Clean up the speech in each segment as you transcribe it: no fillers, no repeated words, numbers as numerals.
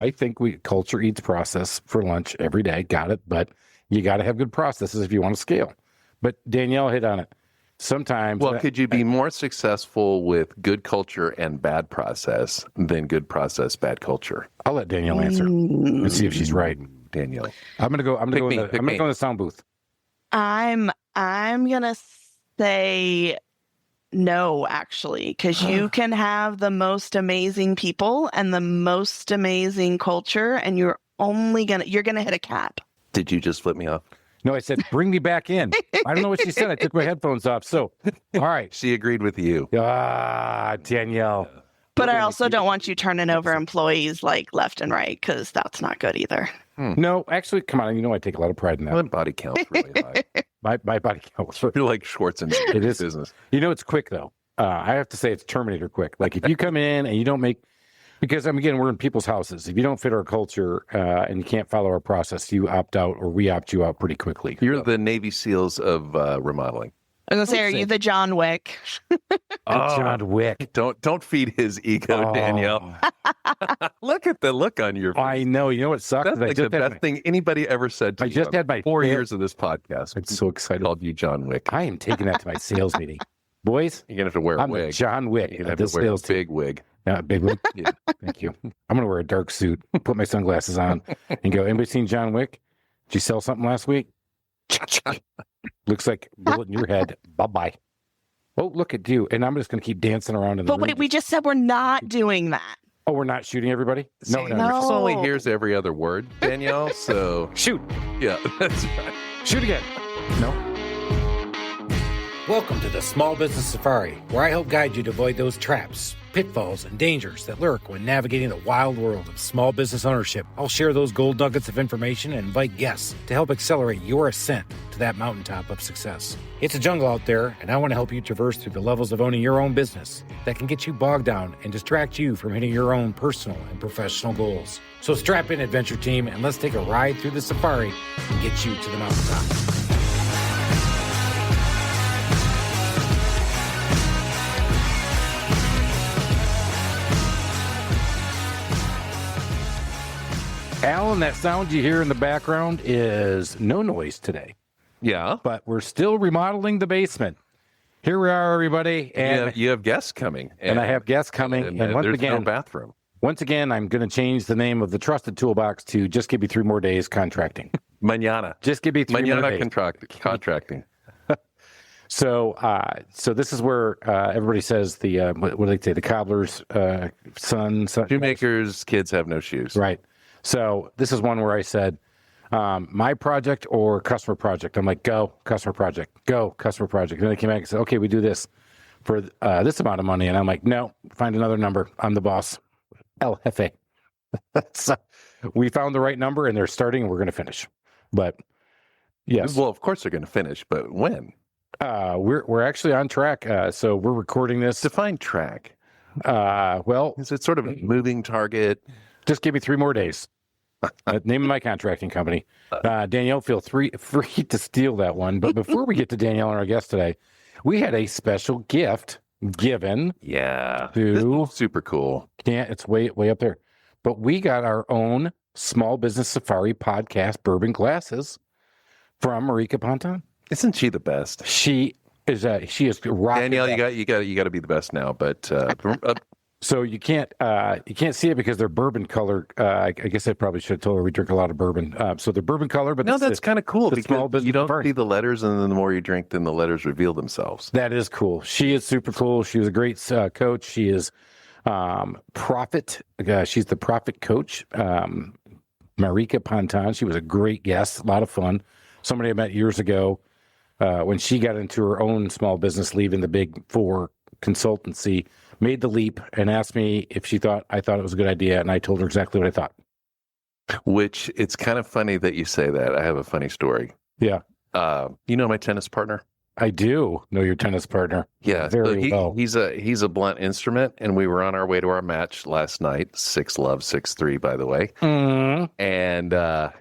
I think culture eats process for lunch every day. Got it. But you got to have good processes if you want to scale. But Danielle hit on it. Sometimes. Well, could you be more successful with good culture and bad process than good process, bad culture? I'll let Danielle answer and see if she's right. Danielle, I'm gonna go in the sound booth. I'm gonna say no, actually, because you can have the most amazing people and the most amazing culture, and you're gonna hit a cap. Did you just flip me off? No, I said, bring me back in. I don't know what she said. I took my headphones off. So, all right. She agreed with you. Danielle. But I also don't want you turning over employees like left and right, because that's not good either. No, actually, come on. You know I take a lot of pride in that. My body count's really high. My body count. You're like Schwarzenegger. It is business. You know, it's quick, though. I have to say it's Terminator quick. Like, if you come in and you don't make... Because, again, we're in people's houses. If you don't fit our culture and you can't follow our process, you opt out or we opt you out pretty quickly. You're the Navy SEALs of remodeling. I was going to say, are you the John Wick? John Wick. Don't feed his ego, Danielle. Look at the look on your face. I know. You know what sucks? That's like the best thing anybody ever said to me. I just had my 4 years of this podcast. I'm so excited. Called you John Wick. I am taking that to my sales meeting. Boys, you're going to have to wear a I'm wig. John Wick. You're going to have to wear a big wig. Yeah, big wig. Yeah. Thank you. I'm going to wear a dark suit, put my sunglasses on, and go, anybody seen John Wick? Did you sell something last week? Looks like bullet in your head. Bye-bye. Oh, look at you. And I'm just going to keep dancing around in the room. But wait, we just said we're not doing that. Oh, we're not shooting everybody? No. Chris only hears every other word, Danielle, so... Shoot. Yeah, that's right. Shoot again. No. Welcome to the Small Business Safari, where I help guide you to avoid those traps, pitfalls, and dangers that lurk when navigating the wild world of small business ownership. I'll share those gold nuggets of information and invite guests to help accelerate your ascent to that mountaintop of success. It's a jungle out there, and I want to help you traverse through the levels of owning your own business that can get you bogged down and distract you from hitting your own personal and professional goals. So strap in, adventure team, and let's take a ride through the safari and get you to the mountaintop. Alan, that sound you hear in the background is no noise today. Yeah. But we're still remodeling the basement. Here we are, everybody. And you have guests coming. And I have guests coming. And once there's again, no bathroom. Once again, I'm going to change the name of the Trusted Toolbox to Just Give Me 3 More Days Contracting. Mañana. Just give me 3 more days. Contracting. So this is where everybody says the, what do they say? The cobbler's son. Shoemaker's kids have no shoes. Right. So this is one where I said, my project or customer project. I'm like, go customer project, go customer project. And then they came back and said, okay, we do this for this amount of money. And I'm like, no, find another number. I'm the boss. El Jefe. So we found the right number and they're starting and we're going to finish. But yes. Well, of course they're going to finish, but when? We're actually on track. So we're recording this. Define track. Well, is it sort of a moving target? Just give me 3 more days. Name of my contracting company. Danielle, feel free to steal that one. But before we get to Danielle and our guest today, we had a special gift given. Yeah. To, super cool. Yeah, it's way up there. But we got our own Small Business Safari podcast bourbon glasses from Marika Ponton. Isn't she the best? She is rocking. Danielle, you got to be the best now, but so you can't see it because they're bourbon color. I guess I probably should have told her we drink a lot of bourbon. So they're bourbon color, but no, that's kind of cool because you don't Safari. see the letters, and then the more you drink, then the letters reveal themselves. That is cool. She is super cool. She was a great coach. She is Profit. She's the Profit coach. Marika Ponton. She was a great guest. A lot of fun. Somebody I met years ago when she got into her own small business, leaving the Big Four consultancy, made the leap and asked me if I thought it was a good idea, and I told her exactly what I thought. Which, it's kind of funny that you say that. I have a funny story. Yeah. You know my tennis partner? I do know your tennis partner. Yeah. Very well. He's a blunt instrument, and we were on our way to our match last night. 6-love, 6-3, by the way. Mm-hmm. And our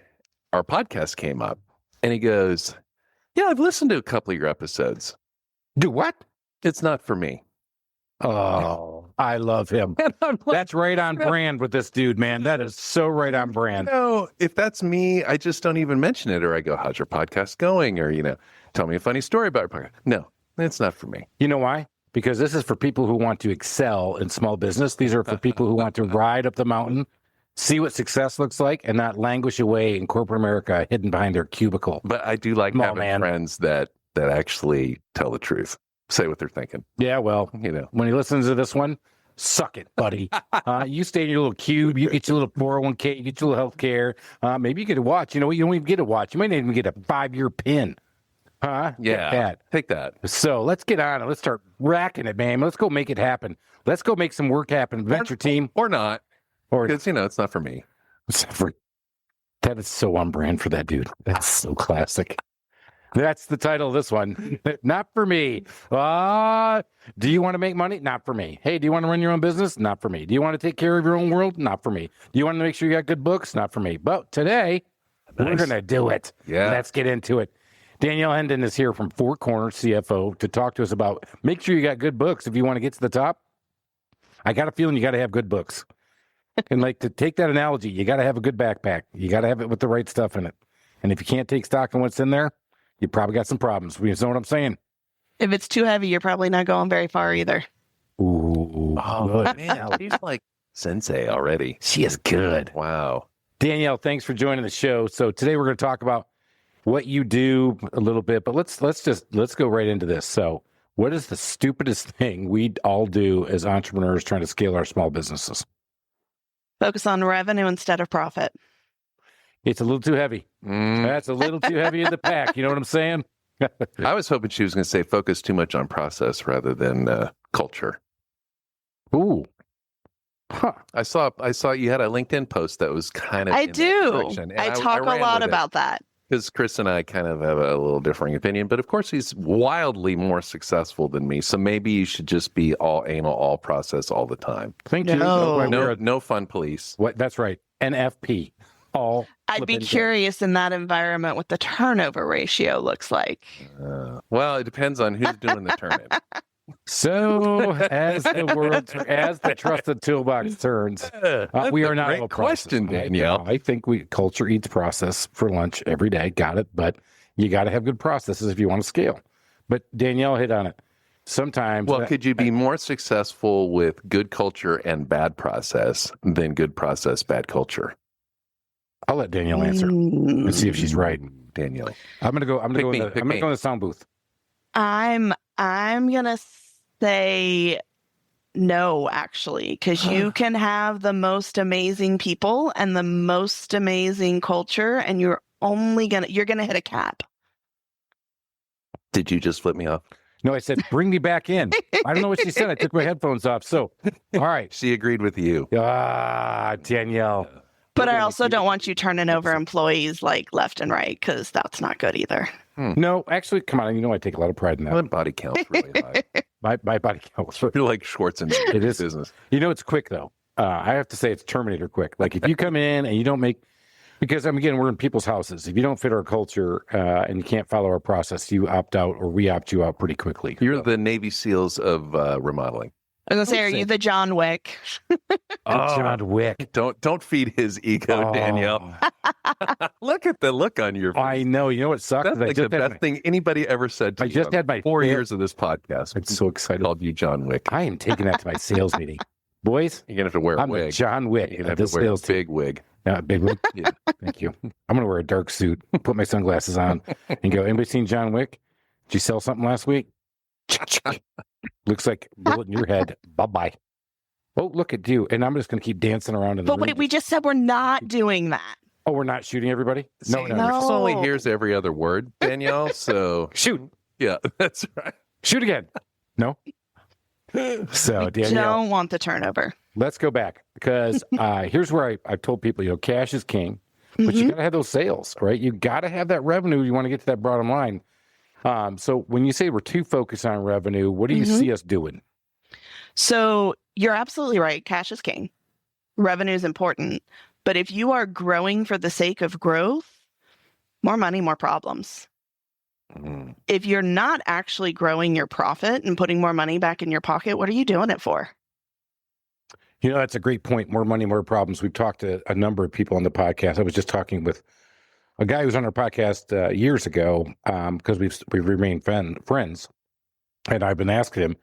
podcast came up, and he goes, yeah, I've listened to a couple of your episodes. Do what? It's not for me. Oh. I love him. And I'm like, That's right on brand with this dude, man. That is so right on brand. no, if that's me, I just don't even mention it. Or I go, how's your podcast going? Or, tell me a funny story about your podcast. No, it's not for me. You know why? Because this is for people who want to excel in small business. These are for people who want to ride up the mountain, see what success looks like, and not languish away in corporate America hidden behind their cubicle. But I do like Come on, having man. friends that actually tell the truth, say what they're thinking. Yeah, well, when he listens to this one, suck it, buddy. You stay in your little cube. You get your little 401k. You get your little health care. Maybe you get a watch. You know what? You don't even get a watch. You might not even get a 5-year pin. Huh? Yeah. Get that. Take that. So let's get on it. Let's start racking it, man. Let's go make it happen. Let's go make some work happen. Venture team. Or not. Or Because, it's not for me. that is so on brand for that dude. That's so classic. That's the title of this one. Not for me. Do you want to make money? Not for me. Hey, do you want to run your own business? Not for me. Do you want to take care of your own world? Not for me. Do you want to make sure you got good books? Not for me. But today, we're going to do it. Yeah. Let's get into it. Danielle Hendon is here from Corners CFO to talk to us about make sure you got good books if you want to get to the top. I got a feeling you got to have good books. And to take that analogy, you got to have a good backpack. You got to have it with the right stuff in it. And if you can't take stock on what's in there, you probably got some problems. You know what I'm saying? If it's too heavy, you're probably not going very far either. Ooh. Good. Man, she's like sensei already. She is good. Wow. Danielle, thanks for joining the show. So today we're going to talk about what you do a little bit, but let's go right into this. So what is the stupidest thing we all do as entrepreneurs trying to scale our small businesses? Focus on revenue instead of profit. It's a little too heavy. That's a little too heavy in the pack. You know what I'm saying? I was hoping she was going to say focus too much on process rather than culture. Ooh. Huh. I saw you had a LinkedIn post that was kind of I in that do. direction, and I talk a ran lot with it. about that. Because Chris and I kind of have a little differing opinion, but of course he's wildly more successful than me. So maybe you should just be all anal, all process all the time. Thank you. No. No fun police. What? That's right. NFP. All. I'd be flippin' curious in that environment what the turnover ratio looks like. Well, it depends on who's doing the turn-in. So as the trusted toolbox turns, we are not great all question, process. Danielle. I think culture eats process for lunch every day. Got it. But you got to have good processes if you want to scale. But Danielle hit on it. Sometimes. Well, could you be more successful with good culture and bad process than good process, bad culture? I'll let Danielle answer and see if she's right. Danielle. I'm gonna go in the sound booth. I'm gonna say no, actually, because you can have the most amazing people and the most amazing culture, and you're gonna hit a cap. Did you just flip me off? No, I said bring me back in. I don't know what she said. I took my headphones off. So, all right. She agreed with you. Danielle. But I also don't want you turning over employees left and right, because that's not good either. No, actually, come on. I take a lot of pride in that. My body count's really high. My body count. You're like Schwarzenegger. It is business. It's quick though. I have to say it's Terminator quick. Like if you come in and you don't make, because again, we're in people's houses. If you don't fit our culture and you can't follow our process, you opt out or we opt you out pretty quickly. You're the Navy SEALs of remodeling. I was gonna say, are you the John Wick? John Wick. Don't feed his ego, Danielle. Look at the look on your face. I know. You know what sucks? That's like the best thing anybody ever said to I you. just had my 4 years of this podcast. I'm so excited. Called you John Wick. I am taking that to my sales meeting. Boys, You're going to have to wear a I'm wig. the John Wick. You're going to have to wear a big wig. Big wig? Yeah. Thank you. I'm going to wear a dark suit, put my sunglasses on, and go, anybody seen John Wick? Did you sell something last week? Looks like bullet in your head. Bye-bye. Oh, look at you. And I'm just going to keep dancing around in the But room. wait, we just said we're not doing that. Oh, we're not shooting everybody? No. No. Chris only hears every other word, Danielle. So Shoot. yeah, that's right. Shoot again. No? So, Danielle, Don't want the turnover. let's go back because here's where I told people, cash is king, but you got to have those sales, right? You got to have that revenue. You want to get to that bottom line. So when you say we're too focused on revenue, what do you see us doing? So you're absolutely right. Cash is king. Revenue is important. But if you are growing for the sake of growth, more money, more problems. If you're not actually growing your profit and putting more money back in your pocket, what are you doing it for? That's a great point. More money, more problems. We've talked to a number of people on the podcast. I was just talking with a guy who was on our podcast years ago because we've remained friends. And I've been asking him,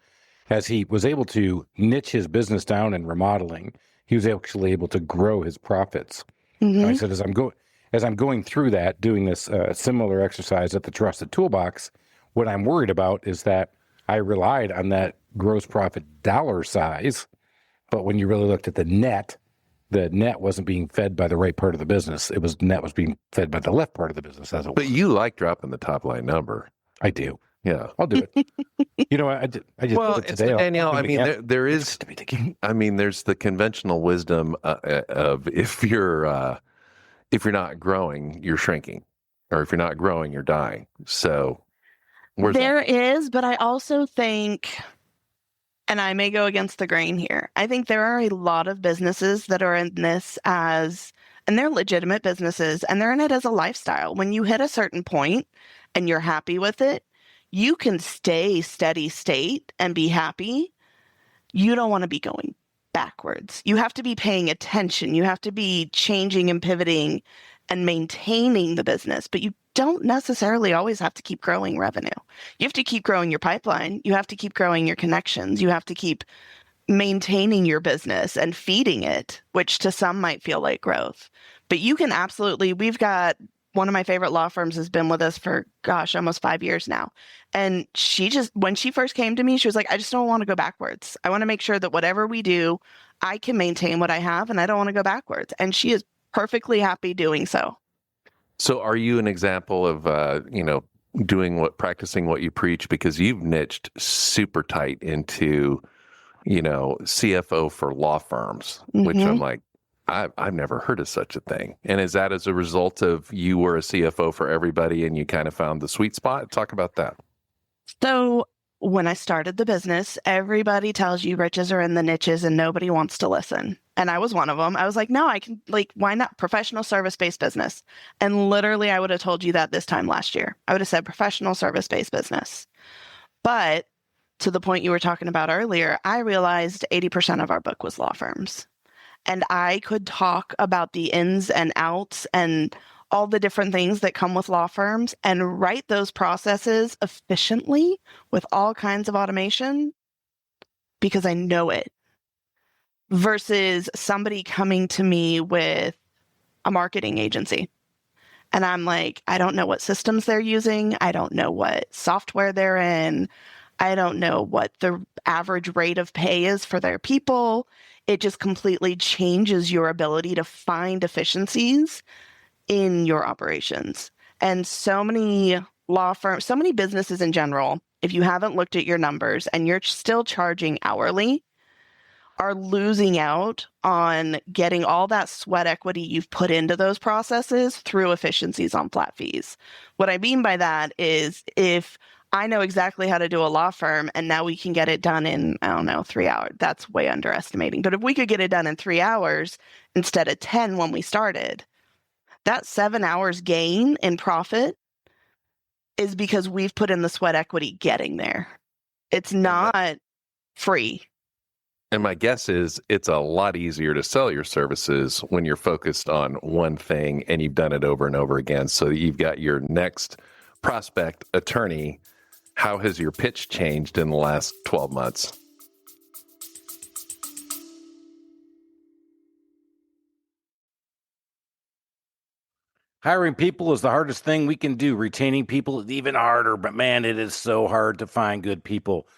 as he was able to niche his business down in remodeling, he was actually able to grow his profits. And I said, as I'm going through that, doing this similar exercise at the Trusted Toolbox, what I'm worried about is that I relied on that gross profit dollar size, but when you really looked at the net wasn't being fed by the right part of the business. Net was being fed by the left part of the business as it was. But you like dropping the top line number. I do. Yeah, I'll do it. I just well, did it today. Danielle, I mean, there's the conventional wisdom of if you're not growing, you're shrinking, or if you're not growing, you're dying. So there is, but I also think, and I may go against the grain here, I think there are a lot of businesses that are in this and they're legitimate businesses, and they're in it as a lifestyle. When you hit a certain point and you're happy with it, you can stay steady state and be happy. You don't want to be going backwards. You have to be paying attention. You have to be changing and pivoting and maintaining the business, but you don't necessarily always have to keep growing revenue. You have to keep growing your pipeline. You have to keep growing your connections. You have to keep maintaining your business and feeding it, which to some might feel like growth. But you can absolutely, we've got one of my favorite law firms has been with us for, almost 5 years now. And when she first came to me, she was like, I just don't want to go backwards. I want to make sure that whatever we do, I can maintain what I have and I don't want to go backwards. And she is perfectly happy doing so. So are you an example of, practicing what you preach, because you've niched super tight into, CFO for law firms, which I'm like, I've never heard of such a thing. And is that as a result of you were a CFO for everybody and you kind of found the sweet spot? Talk about that. So when I started the business, everybody tells you riches are in the niches and nobody wants to listen. And I was one of them. I was like, no, I can, why not? Professional service-based business. And literally, I would have told you that this time last year. I would have said professional service-based business. But to the point you were talking about earlier, I realized 80% of our book was law firms. And I could talk about the ins and outs and all the different things that come with law firms and write those processes efficiently with all kinds of automation because I know it, versus somebody coming to me with a marketing agency. And I'm like, I don't know what systems they're using. I don't know what software they're in. I don't know what the average rate of pay is for their people. It just completely changes your ability to find efficiencies in your operations. And so many law firms, so many businesses in general, if you haven't looked at your numbers and you're still charging hourly, are losing out on getting all that sweat equity you've put into those processes through efficiencies on flat fees. What I mean by that is if I know exactly how to do a law firm and now we can get it done in, 3 hours. That's way underestimating. But if we could get it done in 3 hours instead of 10 when we started, that 7 hours gain in profit is because we've put in the sweat equity getting there. It's not free. And my guess is it's a lot easier to sell your services when you're focused on one thing and you've done it over and over again. So you've got your next prospect attorney. How has your pitch changed in the last 12 months? Hiring people is the hardest thing we can do. Retaining people is even harder, but man, it is so hard to find good people.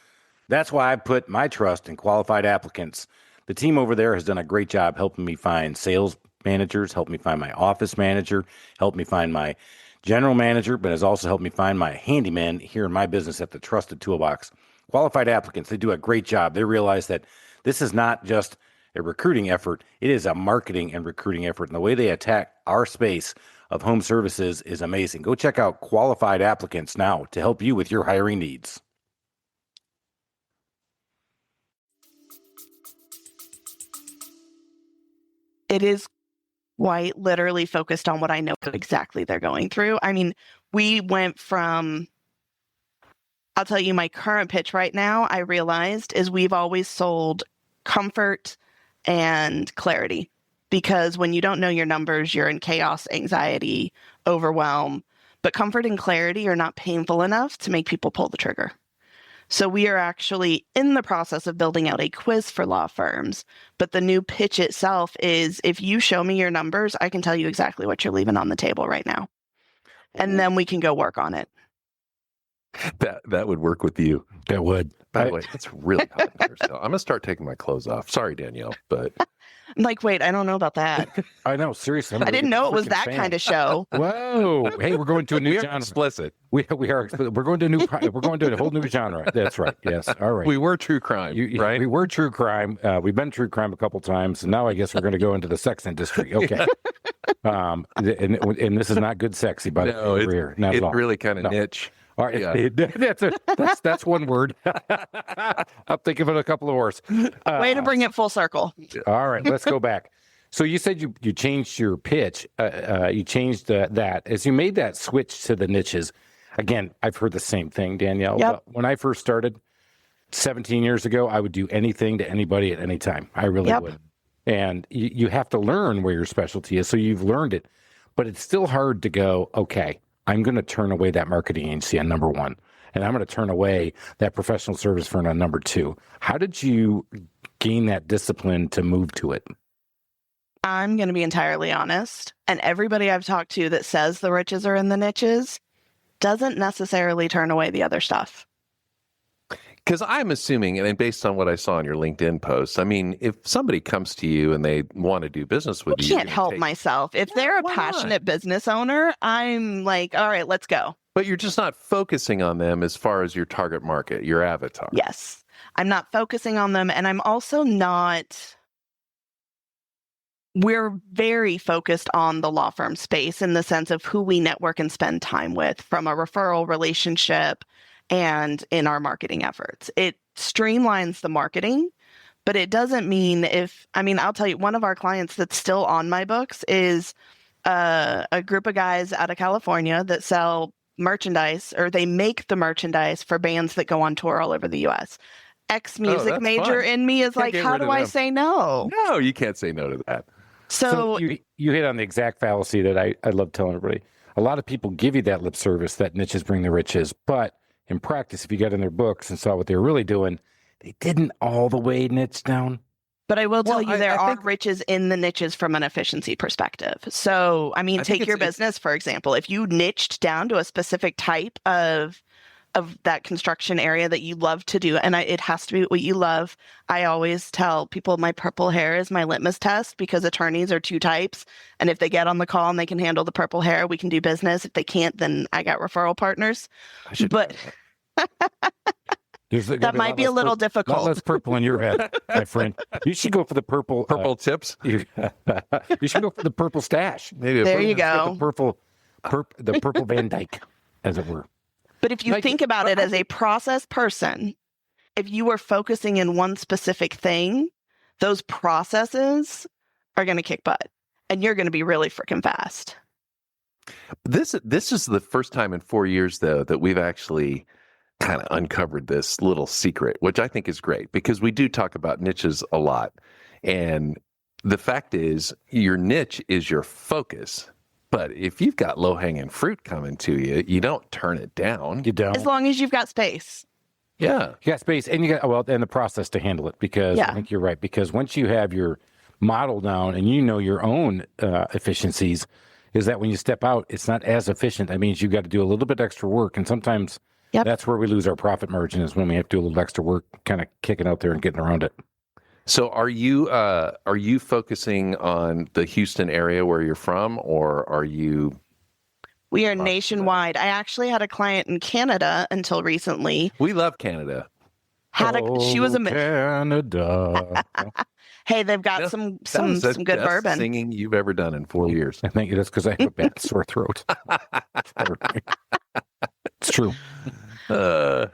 That's why I put my trust in qualified applicants. The team over there has done a great job helping me find sales managers, helped me find my office manager, helped me find my general manager, but has also helped me find my handyman here in my business at the Trusted Toolbox. Qualified applicants, they do a great job. They realize that this is not just a recruiting effort, it is a marketing and recruiting effort. And the way they attack our space of home services is amazing. Go check out Qualified Applicants now to help you with your hiring needs. It is quite literally focused on what I know exactly they're going through. I mean, we went from, I'll tell you my current pitch right now, I realized is we've always sold comfort and clarity. Because when you don't know your numbers, you're in chaos, anxiety, overwhelm. But comfort and clarity are not painful enough to make people pull the trigger. So we are actually in the process of building out a quiz for law firms. But the new pitch itself is, if you show me your numbers, I can tell you exactly what you're leaving on the table right now. And then we can go work on it. That would work with you. That would. By the way, it's really hot in here still. I'm gonna start taking my clothes off. Sorry, Danielle, but I'm like, wait, I don't know about that. I know, seriously. I didn't know it was that kind of show. Whoa! Hey, we're going to a new genre. Explicit. We are. We're going to we're going to a whole new genre. That's right. Yes. All right. We were true crime, right? We were true crime. We've been true crime a couple times, and now I guess we're going to go into the sex industry. Okay. And this is not good, sexy, by the way. Not at all. It's really kind of niche. All right, yeah. that's one word. I'm thinking of it a couple of words. Way to bring it full circle. All right, let's go back. So you said you changed your pitch. You changed that as you made that switch to the niches. Again, I've heard the same thing, Danielle. Yep. When I first started 17 years ago, I would do anything to anybody at any time. I really would. And you have to learn where your specialty is. So you've learned it, but it's still hard to go, okay, I'm going to turn away that marketing agency on number one, and I'm going to turn away that professional service firm on number two. How did you gain that discipline to move to it? I'm going to be entirely honest. And everybody I've talked to that says the riches are in the niches doesn't necessarily turn away the other stuff. Because I'm assuming, and based on what I saw on your LinkedIn post, I mean, if somebody comes to you and they want to do business with you, I can't help myself. If they're a passionate business owner, I'm like, all right, let's go. But you're just not focusing on them as far as your target market, your avatar. Yes. I'm not focusing on them. And I'm also not. We're very focused on the law firm space in the sense of who we network and spend time with from a referral relationship and in our marketing efforts. It streamlines the marketing, but it doesn't mean I'll tell you, one of our clients that's still on my books is a group of guys out of California that sell merchandise, or they make the merchandise for bands that go on tour all over the U.S. Ex-music major fun. In me is like, how do I say no? No, you can't say no to that. So you hit on the exact fallacy that I love telling everybody. A lot of people give you that lip service, that niches bring the riches, but in practice, if you got in their books and saw what they were really doing, they didn't all the way niche down. But I will tell you, there are riches in the niches from an efficiency perspective. So, take your business, for example. If you niched down to a specific type of that construction area that you love to do, and it has to be what you love. I always tell people my purple hair is my litmus test, because attorneys are two types. And if they get on the call and they can handle the purple hair, we can do business. If they can't, then I got referral partners. That might be a little difficult. A lot less purple in your head, my friend. You should go for the purple tips. You should go for the purple stash. Maybe there you go. The purple Van Dyke, as it were. But if you think about it as a process person, if you are focusing in one specific thing, those processes are going to kick butt, and you're going to be really freaking fast. This is the first time in 4 years, though, that we've actually kind of uncovered this little secret, which I think is great, because we do talk about niches a lot. And the fact is, your niche is your focus. But if you've got low-hanging fruit coming to you, you don't turn it down. You don't. As long as you've got space. Yeah. You got space, and you got, and the process to handle it, because I think you're right. Because once you have your model down and you know your own efficiencies, is that when you step out, it's not as efficient. That means you've got to do a little bit extra work. And sometimes that's where we lose our profit margin, is when we have to do a little extra work, kind of kicking out there and getting around it. So are you focusing on the Houston area where you're from, or are you? We are nationwide. I actually had a client in Canada until recently. We love Canada. She was a Canada. Hey, they've got some good bourbon. Singing you've ever done in 4 years. I think that's because I have a bad sore throat. It's true.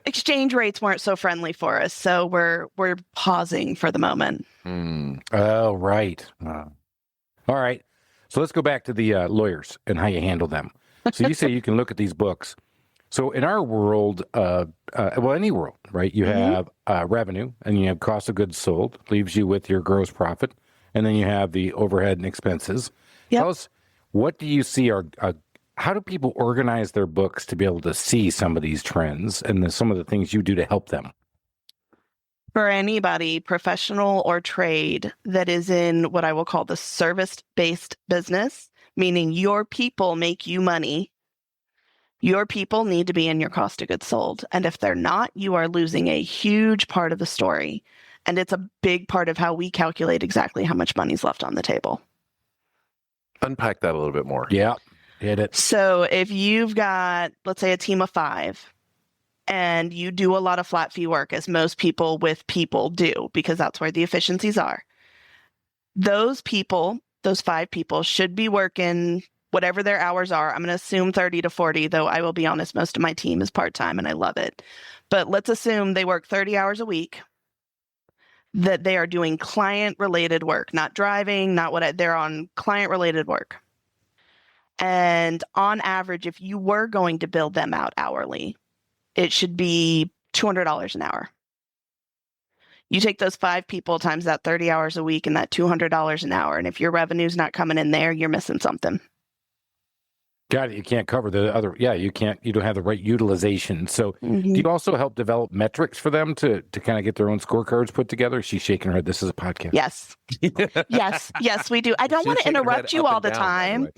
Exchange rates weren't so friendly for us, so we're pausing for the moment. Oh, right. All right. So let's go back to the lawyers and how you handle them. So you say you can look at these books. So in our world, well, any world, right? You have revenue and you have cost of goods sold, leaves you with your gross profit, and then you have the overhead and expenses. Yep. Tell us, what do you see are how do people organize their books to be able to see some of these trends and some of the things you do to help them? For anybody, professional or trade, that is in what I will call the service-based business, meaning your people make you money, your people need to be in your cost of goods sold. And if they're not, you are losing a huge part of the story. And it's a big part of how we calculate exactly how much money's left on the table. Unpack that a little bit more. Yeah, hit it. So if you've got, let's say, a team of 5, and you do a lot of flat fee work, as most people with people do, because that's where the efficiencies are. Those people, those 5 people, should be working whatever their hours are. I'm going to assume 30 to 40, though I will be honest, most of my team is part-time and I love it. But let's assume they work 30 hours a week, that they are doing client-related work, not driving, they're on client-related work. And on average, if you were going to build them out hourly, it should be $200 an hour. You take those 5 people times that 30 hours a week and that $200 an hour. And if your revenue's not coming in there, you're missing something. Got it. You can't cover the other. Yeah, you can't. You don't have the right utilization. So, do you also help develop metrics for them to kind of get their own scorecards put together? She's shaking her head. This is a podcast. Yes. Yes, we do. I don't want to interrupt you all the time.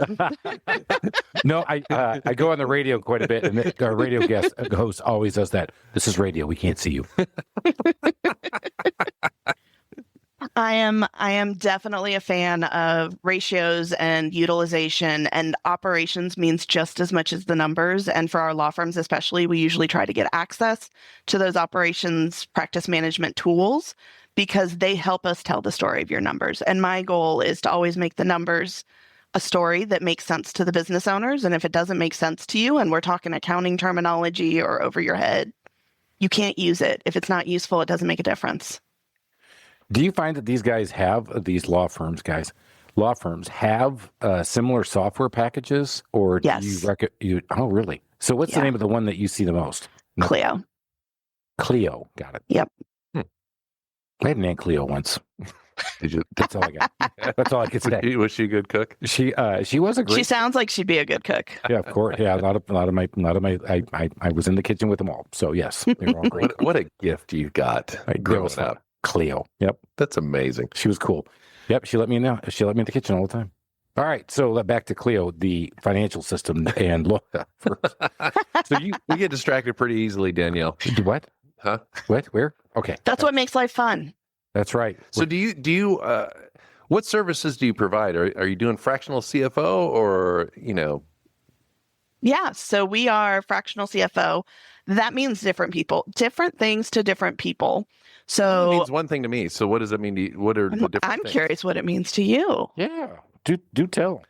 No, I go on the radio quite a bit, and our radio guest host always does that. This is radio. We can't see you. I am definitely a fan of ratios and utilization, and operations means just as much as the numbers. And for our law firms especially, we usually try to get access to those operations practice management tools because they help us tell the story of your numbers. And my goal is to always make the numbers a story that makes sense to the business owners. And if it doesn't make sense to you, and we're talking accounting terminology or over your head, you can't use it. If it's not useful, it doesn't make a difference. Do you find that these guys have, these law firms have similar software packages, or do you oh, really? So what's the name of the one that you see the most? Clio. Clio. Got it. Yep. I had an Aunt Clio once. Did you? That's all I got. That's all I could say. Was she a good cook? She was a great. She sounds like she'd be a good cook. Yeah, of course. Yeah, a lot of my. I was in the kitchen with them all. So yes, they were all great. What a gift you got growing up. Clio. Yep. That's amazing. She was cool. Yep. She let me in the kitchen all the time. All right. So back to Clio, the financial system and law. So we get distracted pretty easily, Danielle. What? Huh? What? Where? Okay. That's what makes life fun. That's right. So do you what services do you provide? Are you doing fractional CFO or, Yeah. So we are fractional CFO. That means different things to different people. So it means one thing to me. So what does that mean to you? What are the different I'm things? curious what it means to you. Yeah. Do tell.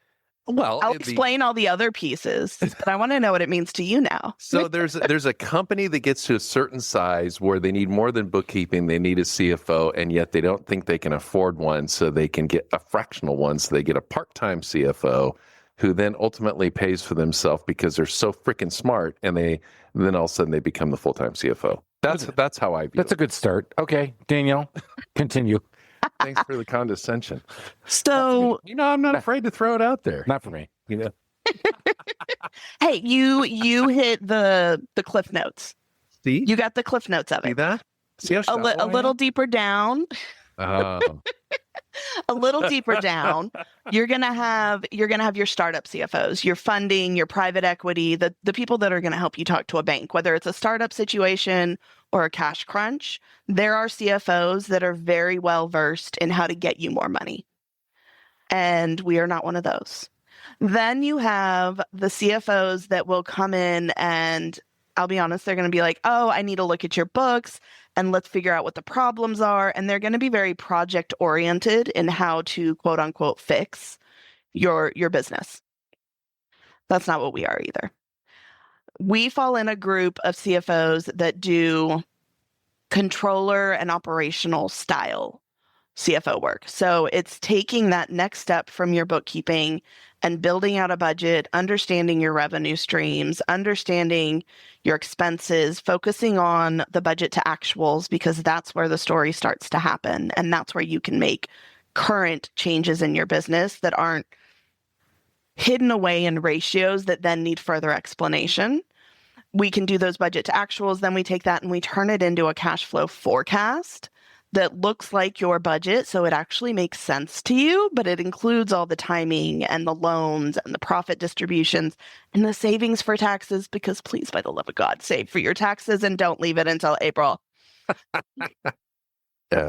Well, I'll explain all the other pieces, but I want to know what it means to you now. So there's a company that gets to a certain size where they need more than bookkeeping. They need a CFO, and yet they don't think they can afford one, so they can get a fractional one. So they get a part-time CFO who then ultimately pays for themselves because they're so freaking smart, and then all of a sudden they become the full-time CFO. That's how I view That's it. a good start. Okay, Danielle, continue. Thanks for the condescension. So I'm not afraid to throw it out there. Not for me. Hey, you hit the cliff notes. See? You got the cliff notes of See it. that? See how A little deeper down. Oh. A little deeper down, you're gonna have your startup CFOs, your funding, your private equity, the people that are gonna help you talk to a bank, whether it's a startup situation or a cash crunch. There are CFOs that are very well versed in how to get you more money. And we are not one of those. Then you have the CFOs that will come in and I'll be honest, they're going to be like, oh, I need to look at your books and let's figure out what the problems are. And they're going to be very project oriented in how to quote unquote fix your business. That's not what we are either. We fall in a group of CFOs that do controller and operational style CFO work. So it's taking that next step from your bookkeeping and building out a budget, understanding your revenue streams, understanding your expenses, focusing on the budget to actuals, because that's where the story starts to happen. And that's where you can make current changes in your business that aren't hidden away in ratios that then need further explanation. We can do those budget to actuals. Then we take that and we turn it into a cash flow forecast that looks like your budget. So it actually makes sense to you, but it includes all the timing and the loans and the profit distributions and the savings for taxes, because please, by the love of God, save for your taxes and don't leave it until April.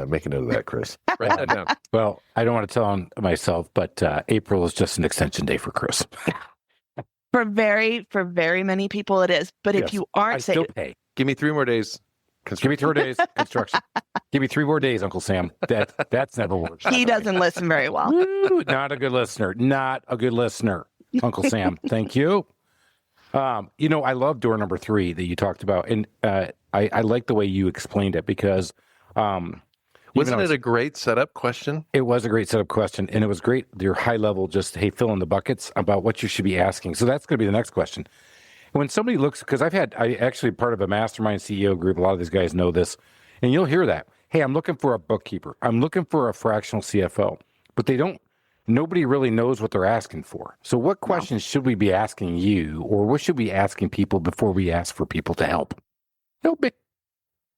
Make a note of that, Chris. Write that down. Well, I don't want to tell on myself, but April is just an extension day for Chris. For very many people it is. But Yes, if you aren't I still saving, Pay. Give me 3 more days. Give me 3 more days. Construction. Give me 3 more days, Uncle Sam. That's never worked. he doesn't listen very well. Woo, not a good listener. Not a good listener, Uncle Sam. Thank you. I love door number 3 that you talked about, and I like the way you explained it, because Wasn't it a great setup question? it was a great setup question, and it was great. Your high level, just hey, fill in the buckets about what you should be asking. So that's going to be the next question. When somebody looks, because I actually part of a mastermind CEO group. A lot of these guys know this, and you'll hear that. Hey, I'm looking for a bookkeeper. I'm looking for a fractional CFO, but nobody really knows what they're asking for. So what questions should we be asking you, or what should we be asking people before we ask for people to help? No big.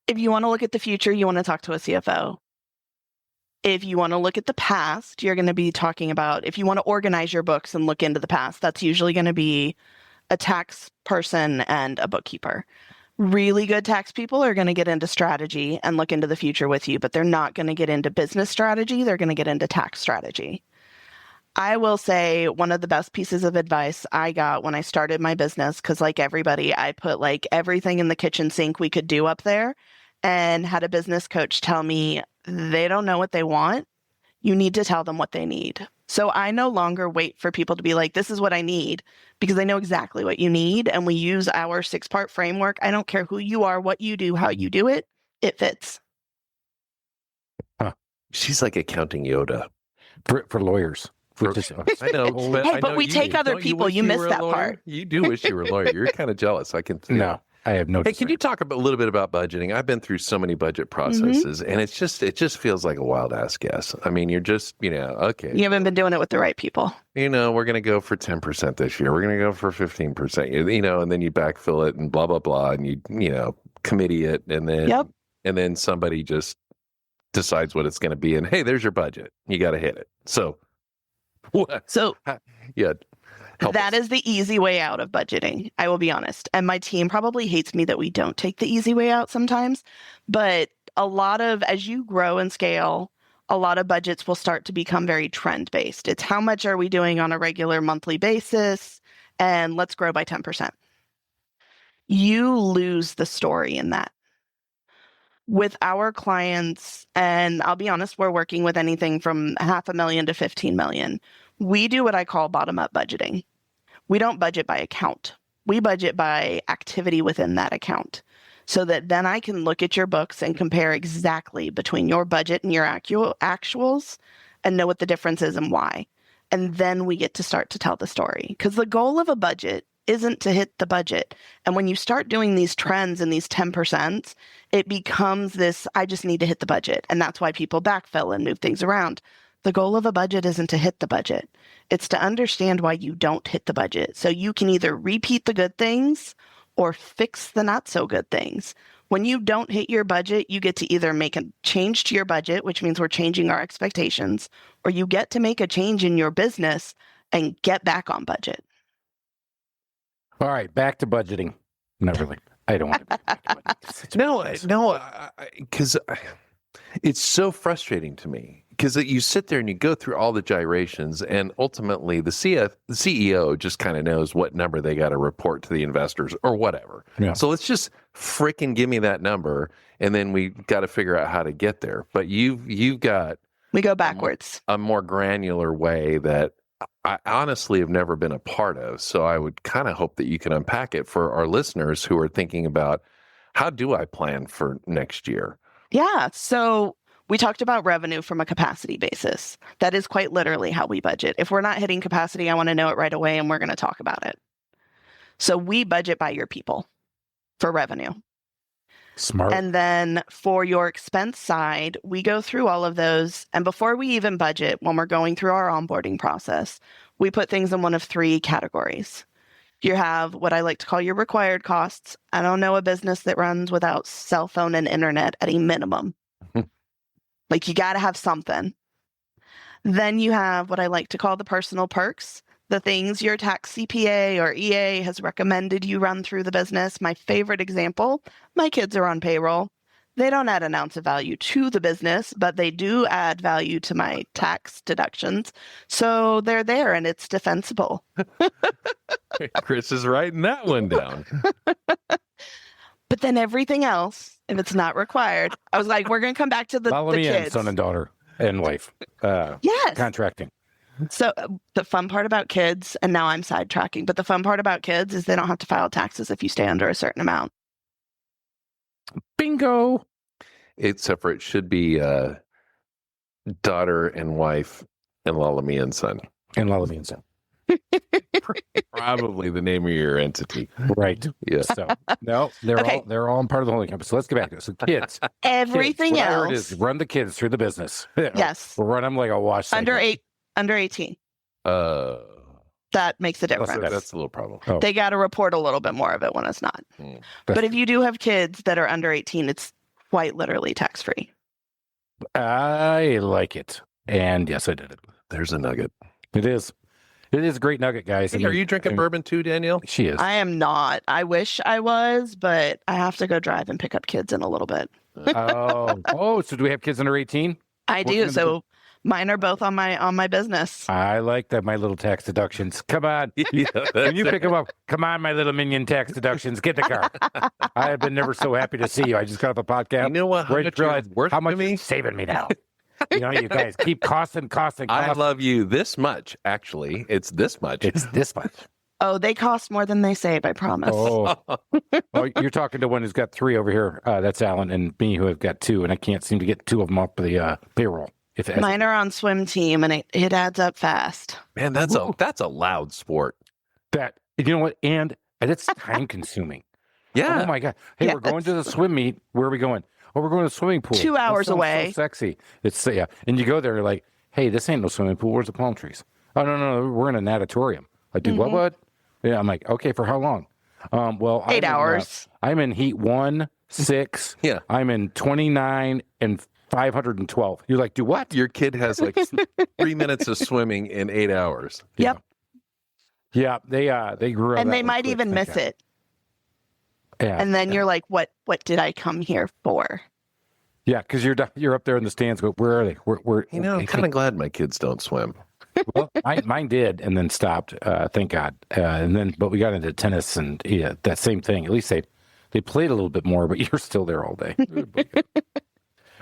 If you want to look at the future, you want to talk to a CFO. If you want to look at the past, you're going to be talking about, if you want to organize your books and look into the past, that's usually going to be a tax person and a bookkeeper. Really good tax people are going to get into strategy and look into the future with you, but they're not going to get into business strategy. They're going to get into tax strategy. I will say one of the best pieces of advice I got when I started my business, because like everybody, I put like everything in the kitchen sink we could do up there, and had a business coach tell me, they don't know what they want. You need to tell them what they need. So I no longer wait for people to be like, this is what I need, because I know exactly what you need. And we use our 6-part framework. I don't care who you are, what you do, how you do it. It fits. She's like accounting Yoda. For lawyers. I know. But Hey, I but know we take other don't people. wish You missed were a that lawyer? part. You do wish you were a lawyer. You're kind of jealous. I can feel. No, I have no. Hey, can you talk a little bit about budgeting? I've been through so many budget processes, and it just feels like a wild ass guess. I mean, you're just, okay. You haven't been doing it with the right people. We're going to go for 10% this year. We're going to go for 15%, and then you backfill it and blah, blah, blah. And you committee it. And then somebody just decides what it's going to be. And hey, there's your budget. You got to hit it. So what? So yeah. That is the easy way out of budgeting, I will be honest. And my team probably hates me that we don't take the easy way out sometimes. But as you grow and scale, a lot of budgets will start to become very trend-based. It's how much are we doing on a regular monthly basis, and let's grow by 10%. You lose the story in that. With our clients, and I'll be honest, we're working with anything from $500,000 to $15 million. We do what I call bottom-up budgeting. We don't budget by account. We budget by activity within that account, so that then I can look at your books and compare exactly between your budget and your actuals and know what the difference is and why. And then we get to start to tell the story. Because the goal of a budget isn't to hit the budget. And when you start doing these trends and these 10%, it becomes this, I just need to hit the budget. And that's why people backfill and move things around. The goal of a budget isn't to hit the budget. It's to understand why you don't hit the budget. So you can either repeat the good things or fix the not so good things. When you don't hit your budget, you get to either make a change to your budget, which means we're changing our expectations, or you get to make a change in your business and get back on budget. All right, back to budgeting. Not really. I don't want to be back to budgeting. No, because it's so frustrating to me. Because you sit there and you go through all the gyrations, and ultimately the CEO just kind of knows what number they got to report to the investors or whatever. Yeah. So let's just freaking give me that number, and then we got to figure out how to get there. But you've got we go backwards. A more granular way that I honestly have never been a part of. So I would kind of hope that you can unpack it for our listeners who are thinking about, how do I plan for next year? Yeah. So We talked about revenue from a capacity basis. That is quite literally how we budget. If we're not hitting capacity, I want to know it right away, and we're going to talk about it. So we budget by your people for revenue. Smart. And then for your expense side, we go through all of those. And before we even budget, when we're going through our onboarding process, we put things in one of three categories. You have what I like to call your required costs. I don't know a business that runs without cell phone and internet at a minimum. Like, you got to have something. Then you have what I like to call the personal perks, the things your tax CPA or EA has recommended you run through the business. My favorite example, my kids are on payroll. They don't add an ounce of value to the business, but they do add value to my tax deductions. So they're there and it's defensible. Chris is writing that one down. But then everything else, if it's not required, I was like, we're going to come back to the Follow me in, kids. son and daughter and wife. Yes. Contracting. So the fun part about kids, and now I'm sidetracking, but the fun part about kids is they don't have to file taxes if you stay under a certain amount. Bingo. Except for it should be daughter and wife and Lalami and son. And Lalami and son. Probably the name of your entity. Right. Yes. So no, they're all part of the holding company. So let's get back to it. So kids. Everything kids, else. it is, run the kids through the business. Yes. We'll run them like a wash cycle. Under 18. That makes a difference. that's a little problem. Oh. They got to report a little bit more of it when it's not. Mm. But if you do have kids that are under 18, it's quite literally tax-free. I like it. And yes, I did it. There's a nugget. It is. It is a great nugget, guys. Hey, are you drinking bourbon too, Danielle? She is. I am not. I wish I was, but I have to go drive and pick up kids in a little bit. So do we have kids under 18? I do. So mine are both on my business. I like that. My little tax deductions. Come on. When you pick them up, come on, my little minion tax deductions. Get in the car. I have been never so happy to see you. I just got off a podcast. You know what? How much you're worth how much to me? you're saving me now. You know, you guys keep costing. I love you this much, actually. It's this much. It's this much. Oh, they cost more than they save, I promise. Oh, you're talking to one who's got 3 over here. That's Alan and me, who have got 2, and I can't seem to get 2 of them off the payroll. Mine are on swim team, and it adds up fast. Man, that's a loud sport. That, you know what? And it's time consuming. Yeah. Oh my God. Hey, Yeah, we're going to the swim meet. Where are we going? Oh, we're going to the swimming pool. 2 hours That sounds away. So sexy. It's and you go there, you're like, hey, this ain't no swimming pool. Where's the palm trees? Oh no, we're in a natatorium. I do what? Yeah, I'm like, okay, for how long? Well, 8 hours. I'm in heat 1, 6. Yeah. I'm in 29 and 512. You're like, do what? Your kid has like 3 minutes of swimming in 8 hours. Yep. Yeah, they grew up. And they might even miss it. Yeah. And then you're like, what did I come here for? Yeah, because you're up there in the stands. Go, where are they? Where I'm kind of glad my kids don't swim. Well, mine did, and then stopped. Thank God. But we got into tennis, and that same thing. At least they played a little bit more, but you're still there all day.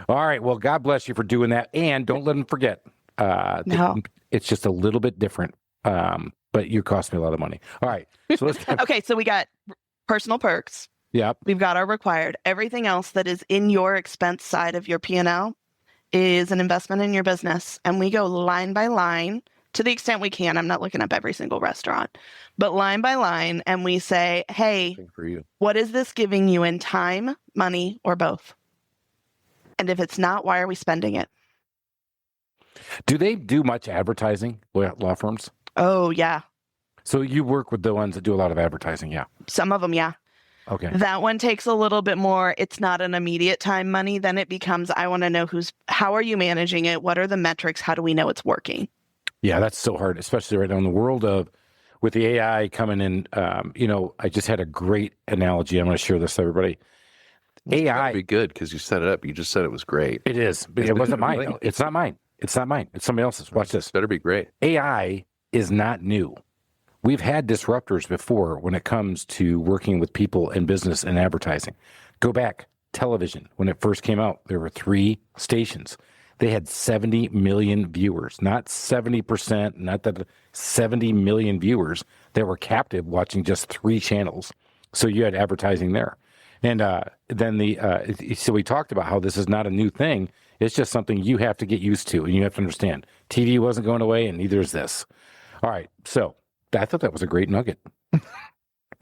All right. Well, God bless you for doing that, and don't let them forget. No. It's just a little bit different, but you cost me a lot of money. All right. So let's. Okay, so we got personal perks. Yep. We've got our required. Everything else that is in your expense side of your P&L is an investment in your business. And we go line by line to the extent we can. I'm not looking up every single restaurant, but line by line. And we say, hey, For you. what is this giving you in time, money, or both? And if it's not, why are we spending it? Do they do much advertising, law firms? Oh, yeah. So you work with the ones that do a lot of advertising, yeah. Some of them, yeah. Okay. That one takes a little bit more. It's not an immediate time money. Then it becomes, I want to know how are you managing it? What are the metrics? How do we know it's working? Yeah, that's so hard, especially right now in the world of with the AI coming in. I just had a great analogy. I'm going to share this with everybody. AI be good because you set it up. You just said it was great. It is, but it wasn't mine. No, it's not mine. It's not mine. It's somebody else's. Watch this. Better be great. AI is not new. We've had disruptors before when it comes to working with people in business and advertising. Go back, television. When it first came out, there were 3 stations. They had 70 million viewers, not 70%, not that 70 million viewers that were captive watching just 3 channels. So you had advertising there. And then so we talked about how this is not a new thing. It's just something you have to get used to, and you have to understand. TV wasn't going away, and neither is this. All right, so I thought that was a great nugget.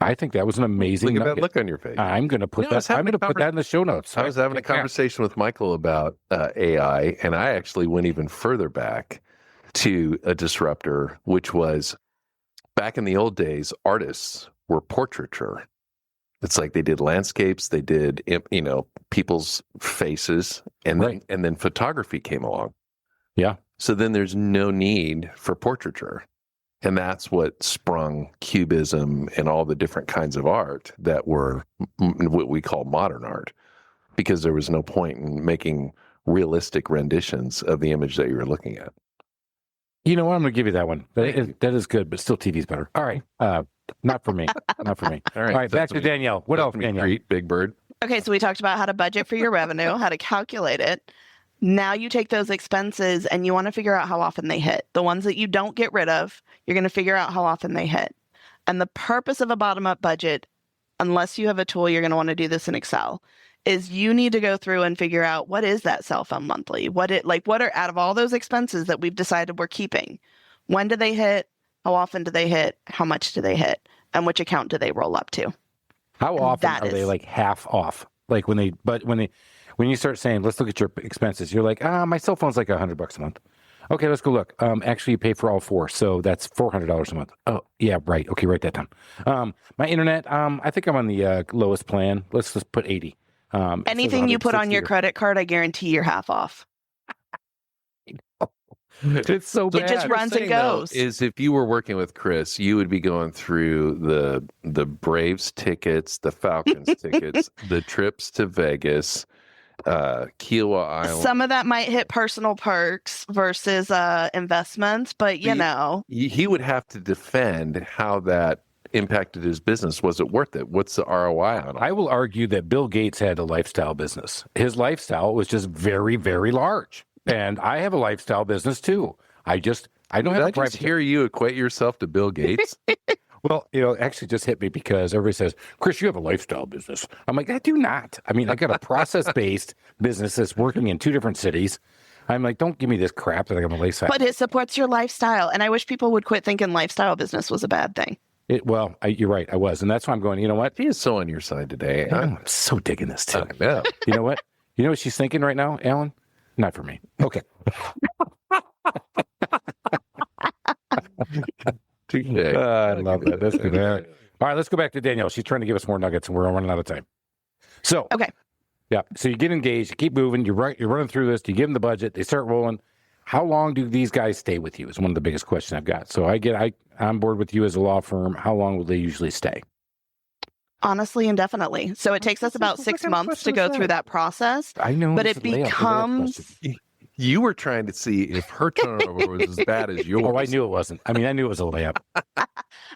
I think that was an amazing Look at nugget. that look on your face. I'm going to put I was that. I'm having going to put that in the show notes. I was having a conversation with Michael about AI, and I actually went even further back to a disruptor, which was back in the old days, artists were portraiture. It's like they did landscapes, they did, people's faces, and then photography came along. Yeah. So then there's no need for portraiture. And that's what sprung cubism and all the different kinds of art that were what we call modern art, because there was no point in making realistic renditions of the image that you were looking at. You know what? I'm going to give you that one. That is good, but still TV's better. All right. Not for me. Not for me. All right. Back to Danielle. What else, Danielle? Treat, Big Bird. Okay, so we talked about how to budget for your revenue, how to calculate it. Now you take those expenses and you want to figure out how often they hit. The ones that you don't get rid of, you're going to figure out how often they hit. And the purpose of a bottom-up budget, unless you have a tool, you're going to want to do this in Excel, is you need to go through and figure out what is that cell phone monthly? What are out of all those expenses that we've decided we're keeping? When do they hit? How often do they hit? How much do they hit? And which account do they roll up to? How often are they like half off? Like when you start saying, let's look at your expenses, you're like, my cell phone's like $100 a month. Okay, let's go look. Actually, you pay for all four, so that's $400 a month. Oh, yeah, right. Okay, write that down. My internet, I think I'm on the lowest plan. Let's just put 80. Anything you put on your credit card, I guarantee you're half off. It's so bad. It just runs and goes. Is if you were working with Chris, you would be going through the Braves tickets, the Falcons tickets, the trips to Vegas, Kiowa Island. Some of that might hit personal perks versus investments, but he would have to defend how that impacted his business. Was it worth it? What's the ROI on it? I will argue that Bill Gates had a lifestyle business. His lifestyle was just very, very large. And I have a lifestyle business too. I don't have a private. Just hear you equate yourself to Bill Gates? Well, it actually just hit me because everybody says, Chris, you have a lifestyle business. I'm like, I do not. I mean, I got a process-based business that's working in 2 different cities. I'm like, don't give me this crap that I got a lifestyle. But it supports your lifestyle. And I wish people would quit thinking lifestyle business was a bad thing. You're right. I was. And that's why I'm going, you know what? He is so on your side today. I'm so digging this too. I know. You know what? You know what she's thinking right now, Alan? Not for me. Okay. I love that. That's good. All right, let's go back to Danielle. She's trying to give us more nuggets, and we're running out of time. So, okay. Yeah. So you get engaged, you keep moving, you're running through this, you give them the budget, they start rolling. How long do these guys stay with you is one of the biggest questions I've got. So I'm on board with you as a law firm. How long will they usually stay? Honestly, indefinitely. So it takes us about 6 months to go through that process. I know. But it becomes... You were trying to see if her turnover was as bad as yours. Oh, I knew it wasn't. I mean, I knew it was a layup.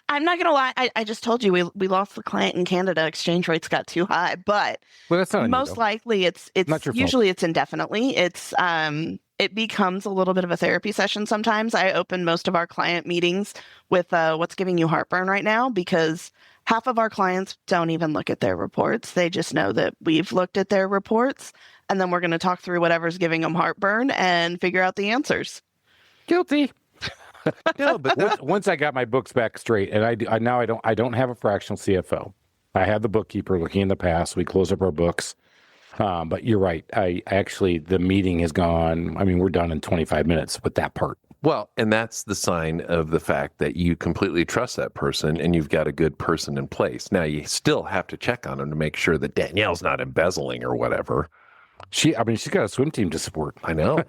I'm not going to lie. I just told you we lost the client in Canada. Exchange rates got too high. But that's not most likely it's not your usually fault. It's indefinitely. It becomes a little bit of a therapy session sometimes. I open most of our client meetings with what's giving you heartburn right now, because half of our clients don't even look at their reports. They just know that we've looked at their reports, and then we're going to talk through whatever's giving them heartburn and figure out the answers. Guilty. No, but once I got my books back straight, and I don't have a fractional CFO. I have the bookkeeper looking in the past. We close up our books. But you're right. I actually, the meeting has gone. I mean, we're done in 25 minutes with that part. Well, and that's the sign of the fact that you completely trust that person and you've got a good person in place. Now, you still have to check on them to make sure that Danielle's not embezzling or whatever. She's got a swim team to support. I know.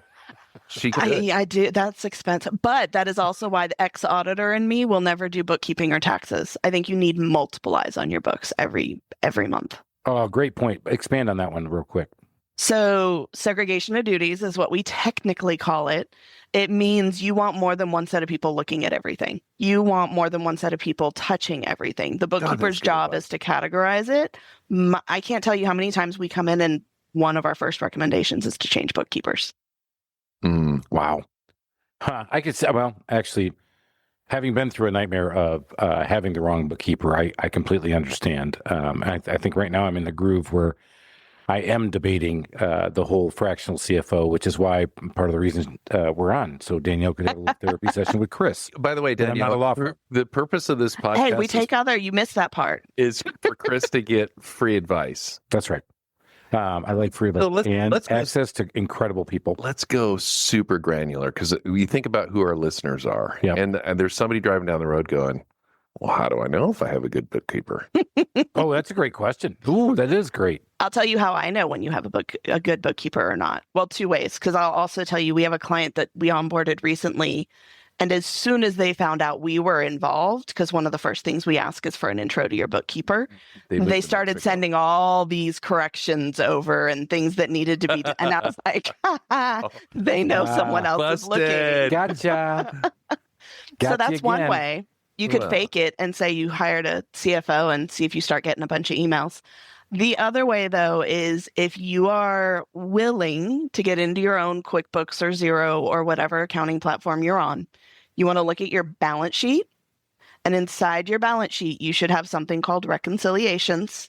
I do. That's expensive. But that is also why the ex-auditor and me will never do bookkeeping or taxes. I think you need multiple eyes on your books every month. Oh, great point. Expand on that one real quick. So segregation of duties is what we technically call it. It means you want more than one set of people looking at everything. You want more than one set of people touching everything. The bookkeeper's job is to categorize it. I can't tell you how many times we come in and one of our first recommendations is to change bookkeepers. Wow. I could say, well, actually, having been through a nightmare of having the wrong bookkeeper, I completely understand. I think right now I'm in the groove where I am debating the whole fractional CFO, which is why part of the reason we're on. So Danielle could have a little therapy session with Chris. By the way, But I'm not a law Danielle, firm. the purpose of this podcast Hey, we take other. You missed that part. is for Chris to get free advice. That's right. I like free So advice and let's go- access to incredible people. Let's go super granular because we think about who our listeners are. Yep. And there's somebody driving down the road going, well, how do I know if I have a good bookkeeper? Oh, that's a great question. Ooh, that is great. I'll tell you how I know when you have a good bookkeeper or not. Well, two ways, because I'll also tell you we have a client that we onboarded recently. And as soon as they found out we were involved, because one of the first things we ask is for an intro to your bookkeeper, they started sending all these corrections over and things that needed to be done. And I was like, they know someone else is looking. Gotcha. So that's one way. You could fake it and say you hired a CFO and see if you start getting a bunch of emails. The other way, though, is if you are willing to get into your own QuickBooks or Xero or whatever accounting platform you're on, you want to look at your balance sheet. And inside your balance sheet, you should have something called reconciliations.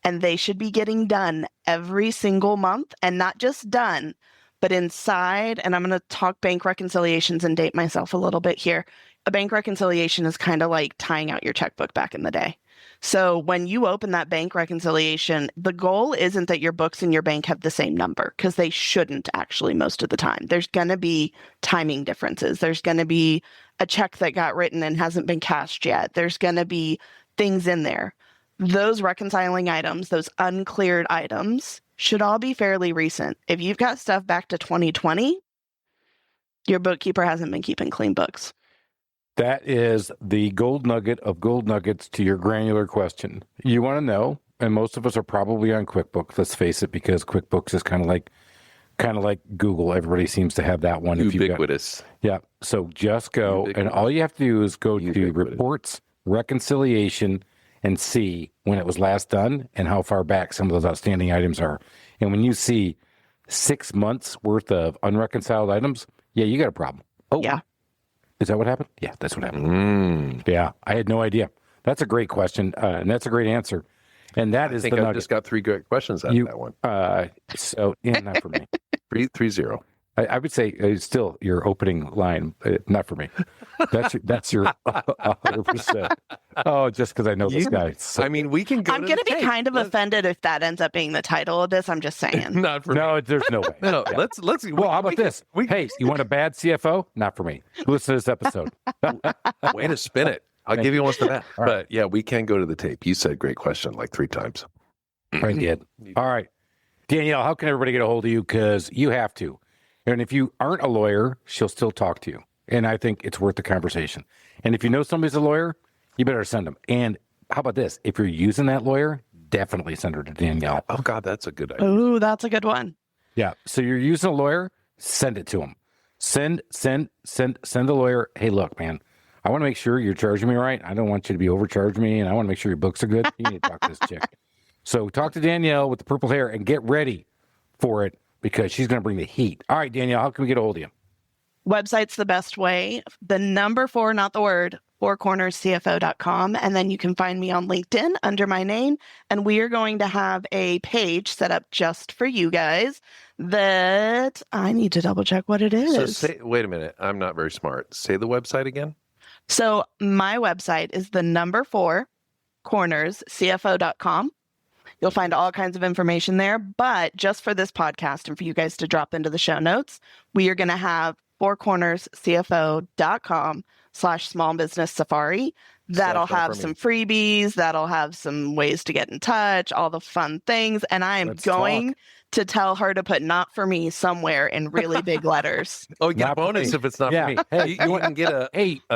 And they should be getting done every single month, and not just done, but inside. And I'm going to talk bank reconciliations and date myself a little bit here. A bank reconciliation is kind of like tying out your checkbook back in the day. So when you open that bank reconciliation, the goal isn't that your books and your bank have the same number, because they shouldn't actually most of the time. There's going to be timing differences. There's going to be a check that got written and hasn't been cashed yet. There's going to be things in there. Those reconciling items, those uncleared items, should all be fairly recent. If you've got stuff back to 2020, your bookkeeper hasn't been keeping clean books. That is the gold nugget of gold nuggets to your granular question. You want to know, and most of us are probably on QuickBooks, let's face it, because QuickBooks is kind of like Google. Everybody seems to have that one. Ubiquitous. Yeah. So just go, and all you have to do is go to reports, reconciliation, and see when it was last done and how far back some of those outstanding items are. And when you see 6 months worth of unreconciled items, yeah, you got a problem. Oh, yeah. Is that what happened? Yeah, that's what happened. Yeah, I had no idea. That's a great question, and that's a great answer. And that is the nugget. I just got 3 great questions out of that one. So, yeah, not for me. 3-0. I would say still your opening line, not for me. That's your 100%. Oh, just because I know this guy. So, I mean, we can go. I'm going to be kind of offended if that ends up being the title of this. I'm just saying. Not for me. no, there's no way. No, let's. Well, how about this? Hey, you want a bad CFO? Not for me. Listen to this episode. Way to spin it. I'll give you one for that. Right. But yeah, we can go to the tape. You said great question like 3 times. I did. All right. Danielle, how can everybody get a hold of you? Because you have to. And if you aren't a lawyer, she'll still talk to you. And I think it's worth the conversation. And if you know somebody's a lawyer, you better send them. And how about this? If you're using that lawyer, definitely send her to Danielle. Oh, God, that's a good idea. Oh, that's a good one. Yeah. So you're using a lawyer, send it to him. Send the lawyer. Hey, look, man, I want to make sure you're charging me right. I don't want you to be overcharging me, and I want to make sure your books are good. You need to talk to this chick. So talk to Danielle with the purple hair and get ready for it, because she's going to bring the heat. All right, Danielle, how can we get a hold of you? Website's the best way. The number 4, not the word, cornerscfo.com. And then you can find me on LinkedIn under my name. And we are going to have a page set up just for you guys that I need to double check what it is. So wait a minute. I'm not very smart. Say the website again. So my website is the number 4, cornerscfo.com. You'll find all kinds of information there, but just for this podcast and for you guys to drop into the show notes, we are going to have fourcornerscfo.com/small business safari. That'll have some freebies. That'll have some ways to get in touch, all the fun things. And I am going to tell her to put "not for me" somewhere in really big letters. Oh, you get a bonus if it's not for me. Hey, you want to get a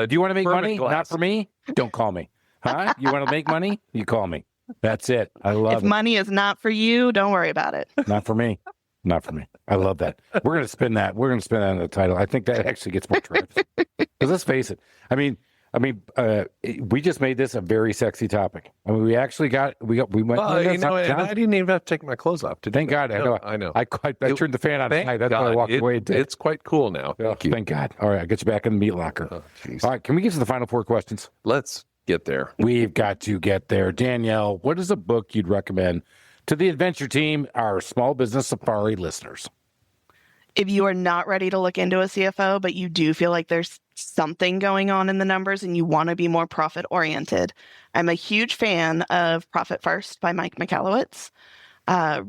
do you want to make money? glass. Not for me? Don't call me. Huh? You want to make money? You call me. That's it. I love it. If money is not for you, don't worry about it. Not for me. Not for me. I love that. We're going to spin that. We're going to spin that in the title. I think that actually gets more traction. Because let's face it. I mean, we just made this a very sexy topic. I mean, we actually we went. I didn't even have to take my clothes off. Thank God. I know. I turned the fan on tonight. That's why I walked away. It's quite cool now. Thank you. Thank God. All right, I'll get you back in the meat locker. Oh, all right, can we get to the final 4 questions? Let's get there. We've got to get there. Danielle, what is a book you'd recommend to the adventure team, our small business safari listeners. If you are not ready to look into a CFO, but you do feel like there's something going on in the numbers and you want to be more profit oriented, I'm a huge fan of Profit First by Mike Michalowicz.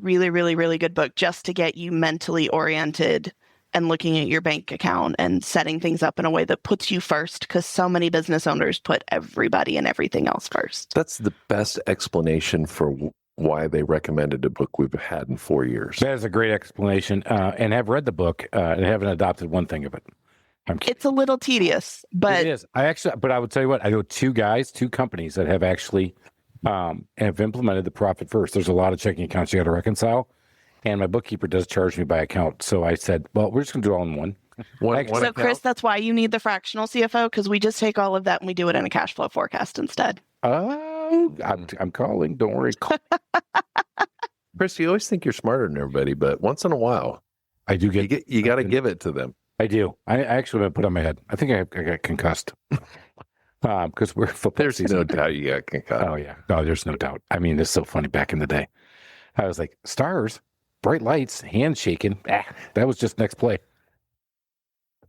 Really, really, really good book just to get you mentally oriented and looking at your bank account and setting things up in a way that puts you first, because so many business owners put everybody and everything else first. That's the best explanation for why they recommended a book we've had in 4 years. That is a great explanation, and have read the book and haven't adopted one thing of it. I'm kidding. It's a little tedious, but It is. But I would tell you what, I know two companies that have actually have implemented the Profit First. There's a lot of checking accounts you got to reconcile, and my bookkeeper does charge me by account. So I said, well, we're just going to do it all in one. So Chris, that's why you need the fractional CFO, because we just take all of that and we do it in a cash flow forecast instead. I'm calling. Don't worry. Chris, you always think you're smarter than everybody, but once in a while, I do you got to give it to them. I do. I actually been put on my head. I think I got concussed because we're football There's season. no doubt you got concussed. Oh yeah. No, there's no doubt. I mean, it's so funny. Back in the day, I was like, stars, bright lights, hands shaking. That was just next play.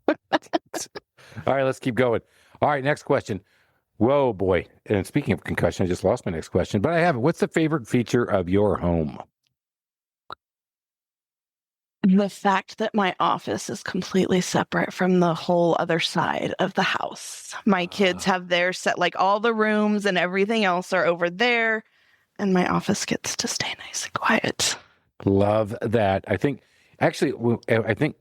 All right, let's keep going. All right, next question. Whoa, boy. And speaking of concussion, I just lost my next question, but I have it. What's the favorite feature of your home? The fact that my office is completely separate from the whole other side of the house. My kids have their set, like all the rooms and everything else are over there, and my office gets to stay nice and quiet. Love that. I think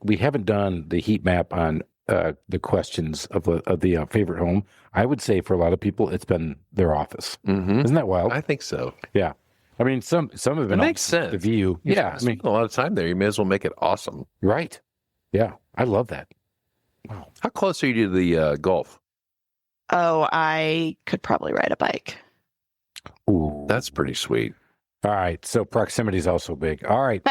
we haven't done the heat map on the questions of the favorite home. I would say for a lot of people, it's been their office. Mm-hmm. Isn't that wild? I think so. Yeah. I mean, some have been. It makes sense. The view. Yeah. I mean, spend a lot of time there. You may as well make it awesome. right. Yeah. I love that. Wow. How close are you to the golf? Oh, I could probably ride a bike. Ooh. That's pretty sweet. All right. So proximity is also big. All right.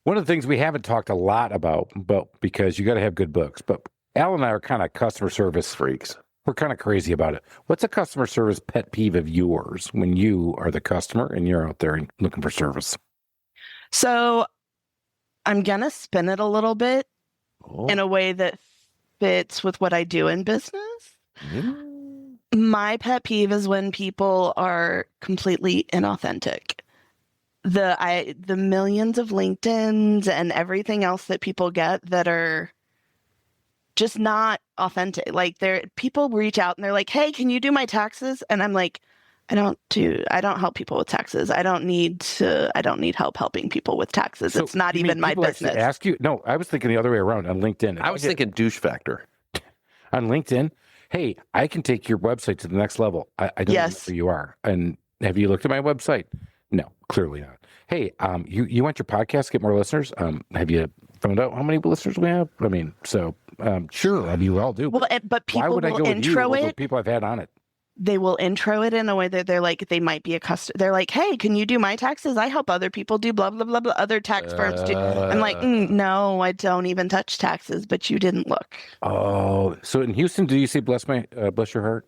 One of the things we haven't talked a lot about, but because you got to have good books, but Al and I are kind of customer service freaks. We're kind of crazy about it. What's a customer service pet peeve of yours when you are the customer and you're out there looking for service? So I'm going to spin it a little bit in a way that fits with what I do in business. Mm. My pet peeve is when people are completely inauthentic. The millions of LinkedIns and everything else that people get that are just not authentic. Like people reach out and they're like, "Hey, can you do my taxes?" And I'm like, I don't help people with taxes. I don't need help helping people with taxes. So it's not you even mean my people actually business. ask you? No, I was thinking the other way around on LinkedIn. I was thinking douche factor. On LinkedIn, hey, I can take your website to the next level. I don't know Yes. who you are. And have you looked at my website? No, clearly not. Hey, you want your podcast to get more listeners? Have you found out how many listeners we have? I mean, so sure, I mean, we all do. Well, but why people would I will go with you intro over the it. people I've had on it? They will intro it in a way that they're like, they might be a customer. They're like, "Hey, can you do my taxes? I help other people do blah, blah, blah, blah. Other tax firms do." I'm like, no, I don't even touch taxes, but you didn't look. Oh, so in Houston, do you say bless your heart?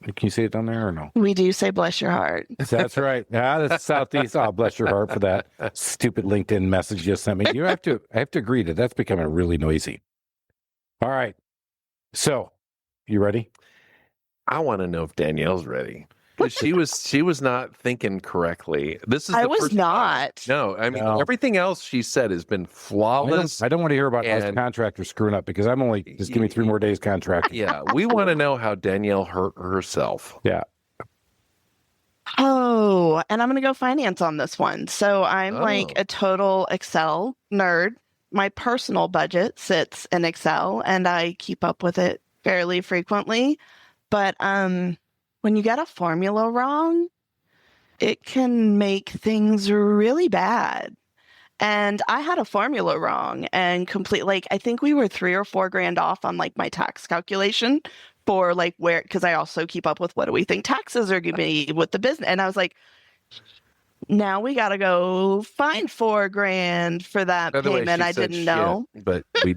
Can you say it down there or no? We do say bless your heart. That's right. Yeah, that's Southeast. Oh, bless your heart for that stupid LinkedIn message you sent me. I have to agree that's becoming really noisy. All right. So, you ready? I want to know if Danielle's ready. Because she was not thinking correctly. I was not. No, I mean, No. Everything else she said has been flawless. I don't want to hear about us And- contractors screwing up because I'm only just give me 3 more days contract. Yeah, we want to know how Danielle hurt herself. Yeah. Oh, and I'm going to go finance on this one. So I'm like a total Excel nerd. My personal budget sits in Excel and I keep up with it fairly frequently. But when you get a formula wrong, it can make things really bad. And I had a formula wrong and I think we were $3 or $4 grand off on like my tax calculation for like because I also keep up with what do we think taxes are going to be with the business. And I was like, Now we got to go find $4,000 for that By the way, payment. she I said didn't shit, know. but we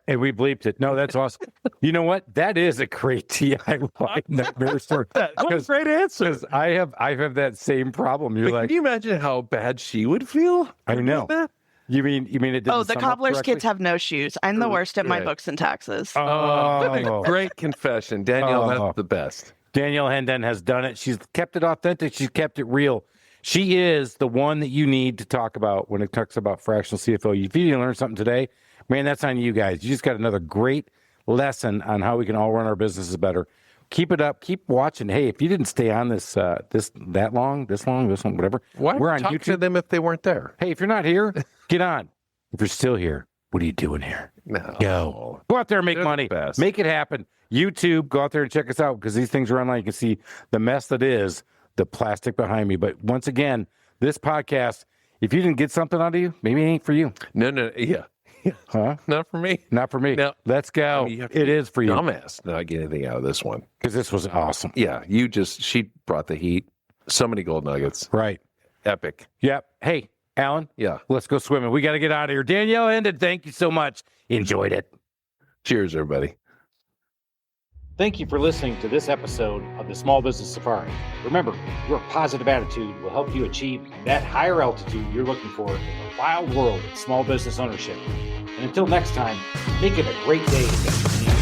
And we bleeped it. No, that's awesome. You know what? That is a great DIY nightmare story. what a great answer. Because I have that same problem. You're But like, can you imagine how bad she would feel? I know. That? You mean it didn't Oh, the sum up cobbler's correctly? kids have no shoes. I'm the worst at my Right. books and taxes. Oh, Great confession, Danielle. Oh. That's the best. Danielle Hendon has done it. She's kept it authentic. She's kept it real. She is the one that you need to talk about when it talks about fractional CFO. If you didn't learn something today, man, that's on you guys. You just got another great lesson on how we can all run our businesses better. Keep it up. Keep watching. Hey, if you didn't stay on this this one, whatever. Why We're on talk YouTube. to them if they weren't there? Hey, if you're not here, get on. If you're still here, what are you doing here? No. Go out there and make They're the money. best. Make it happen. YouTube, go out there and check us out because these things are online. You can see the mess that is the plastic behind me. But once again, this podcast, if you didn't get something out of you, maybe it ain't for you. No. Yeah. Huh? Not for me. Not for me. No. Let's go. I mean, you have to It is for you Dumbass. Not get anything out of this one. because this was awesome. Yeah. She brought the heat. So many gold nuggets. Right. Epic. Yep. Hey, Alan, Yeah. let's go swimming. We got to get out of here. Danielle ended. Thank you so much. Enjoyed it. Cheers, everybody. Thank you for listening to this episode of the Small Business Safari. Remember, your positive attitude will help you achieve that higher altitude you're looking for in the wild world of small business ownership. And until next time, make it a great day.